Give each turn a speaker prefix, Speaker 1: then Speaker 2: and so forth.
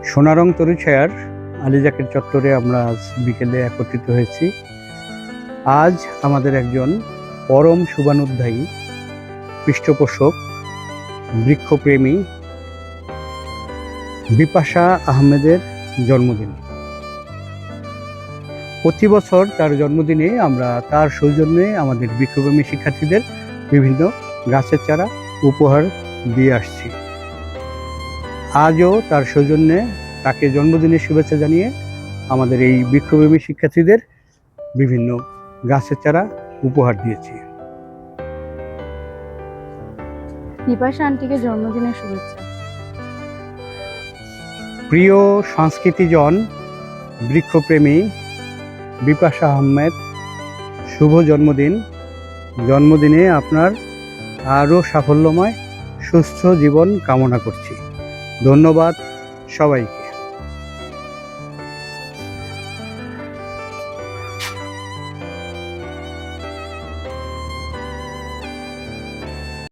Speaker 1: সোনারং তরুছায়ার আলিজাকের চত্বরে আমরা আজ বিকেলে একত্রিত হয়েছি। আজ আমাদের একজন পরম শুভানুধ্যায়ী, পৃষ্ঠপোষক, বৃক্ষপ্রেমী বিপাশা আহমেদের জন্মদিন। প্রতি বছর তার জন্মদিনে আমরা তার সৌজন্যে আমাদের বৃক্ষপ্রেমী শিক্ষার্থীদের বিভিন্ন গাছের চারা উপহার দিয়ে আসছি। আজও তার সৌজন্যে তাকে জন্মদিনের শুভেচ্ছা জানিয়ে আমাদের এই বৃক্ষপ্রেমী শিক্ষার্থীদের বিভিন্ন গাছের চারা উপহার দিয়েছি।
Speaker 2: বিপাশা আন্টিকে জন্মদিনের শুভেচ্ছা।
Speaker 1: প্রিয় সংস্কৃতিজন, বৃক্ষপ্রেমী বিপাশা আহমেদ, শুভ জন্মদিন। জন্মদিনে আপনার আরও সাফল্যময় সুস্থ জীবন কামনা করছি। ধন্যবাদ সবাইকে।